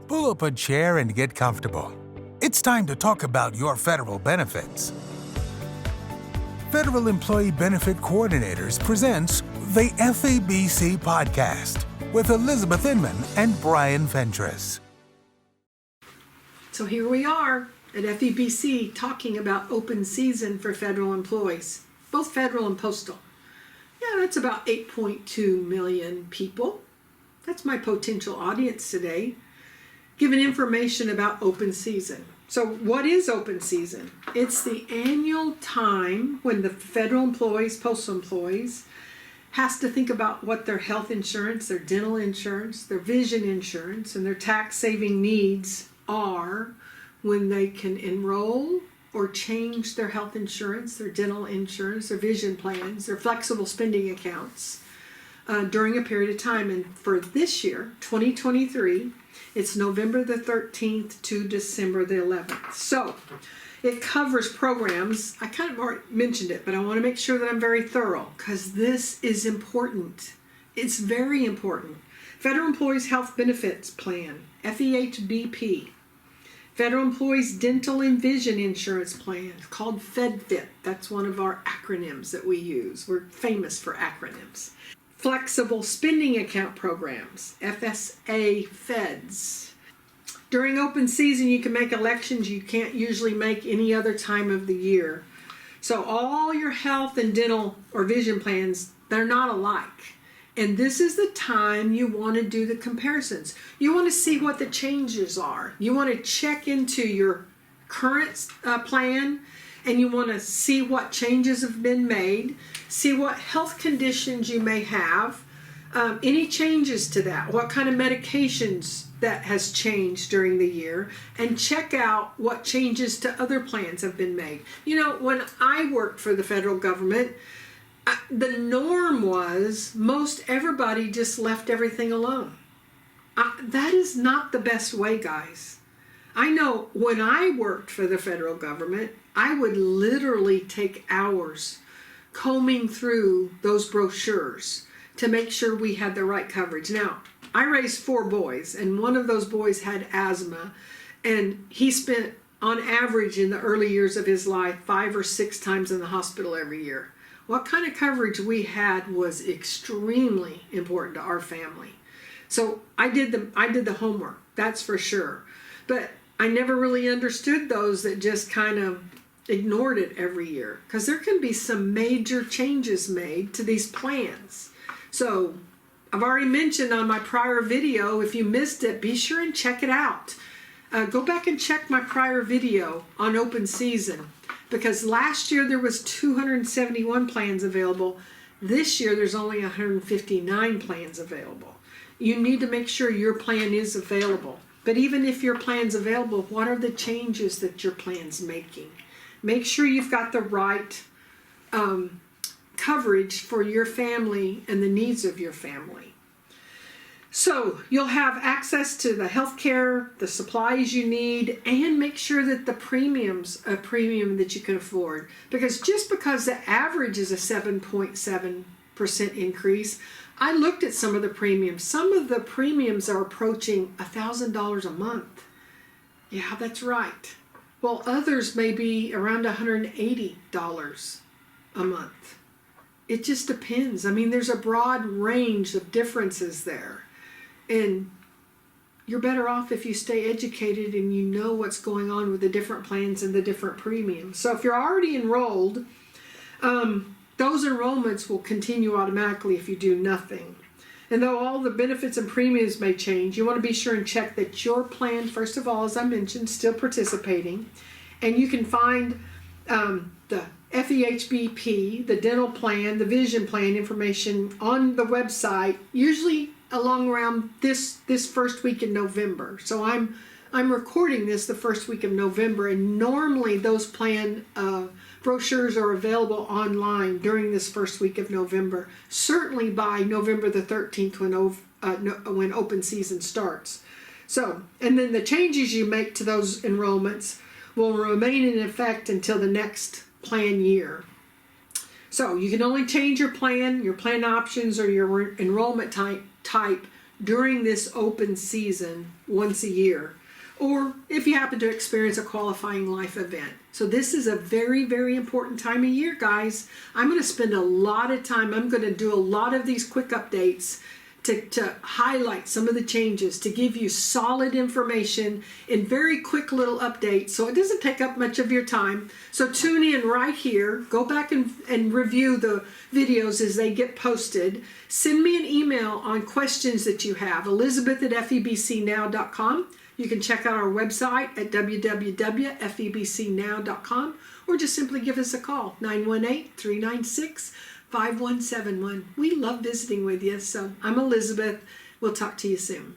Pull up a chair and get comfortable. It's time to talk about your federal benefits. Federal Employee Benefit Coordinators presents the FEBC Podcast with Elizabeth Inman and Bryan Fentress. So here we are at FEBC talking about open season for federal employees, both federal and postal. Yeah, that's about 8.2 million people. That's my potential audience today, giving information about open season. So what is open season? It's the annual time when the federal employees, postal employees, has to think about what their health insurance, their dental insurance, their vision insurance, and their tax-saving needs are when they can enroll or change their health insurance, their dental insurance, their vision plans, their flexible spending accounts during a period of time. And for this year, 2023, it's November the 13th to December the 11th. So it covers programs. I kind of already mentioned it, but I want to make sure that I'm very thorough because this is important. It's very important. Federal Employees Health Benefits Plan, FEHBP. Federal Employees Dental and Vision Insurance Plan, called FedFit. That's one of our acronyms that we use. We're famous for acronyms. Flexible Spending Account Programs, FSA Feds. During open season, you can make elections you can't usually make any other time of the year. So all your health and dental or vision plans, they're not alike. And this is the time you want to do the comparisons. You want to see what the changes are. You want to check into your current plan, and you want to see what changes have been made, see what health conditions you may have, any changes to that, what kind of medications that has changed during the year, and check out what changes to other plans have been made. You know, when I worked for the federal government, the norm was most everybody just left everything alone. That is not the best way, guys. I know when I worked for the federal government, I would literally take hours combing through those brochures to make sure we had the right coverage. Now, I raised 4 boys, and one of those boys had asthma, and he spent, on average in the early years of his life, 5 or 6 times in the hospital every year. What kind of coverage we had was extremely important to our family. So I did the homework, that's for sure. But I never really understood those that just kind of ignored it every year, because there can be some major changes made to these plans. So I've already mentioned on my prior video, if you missed it, be sure and check it out. Go back and check my prior video on open season, because last year there was 271 plans available. This year there's only 159 plans available. You need to make sure your plan is available. But even if your plan's available, what are the changes that your plan's making? Make sure you've got the right coverage for your family and the needs of your family. So you'll have access to the health care, the supplies you need, and make sure that the premium's a premium that you can afford. Because just because the average is a 7.7% increase, I looked at some of the premiums. Some of the premiums are approaching $1,000 a month. Yeah, that's right. Well, others may be around $180 a month. It just depends. I mean, there's a broad range of differences there. And you're better off if you stay educated and you know what's going on with the different plans and the different premiums. So if you're already enrolled, those enrollments will continue automatically if you do nothing. And though all the benefits and premiums may change, you want to be sure and check that your plan, first of all, as I mentioned, still participating. And you can find the FEHBP, the dental plan, the vision plan information on the website, usually along around this first week in November. So I'm recording this the first week of November, and normally those plan brochures are available online during this first week of November, certainly by November the 13th when open season starts. So, and then the changes you make to those enrollments will remain in effect until the next plan year. So you can only change your plan options, or your enrollment type during this open season once a year, or if you happen to experience a qualifying life event. So this is a very, very important time of year, guys. I'm going to spend a lot of time. I'm going to do a lot of these quick updates to highlight some of the changes, to give you solid information in very quick little updates, so it doesn't take up much of your time. So tune in right here. Go back and review the videos as they get posted. Send me an email on questions that you have, elizabeth@febcnow.com. You can check out our website at www.febcnow.com, or just simply give us a call, 918-396-5171. We love visiting with you. So I'm Elizabeth. We'll talk to you soon.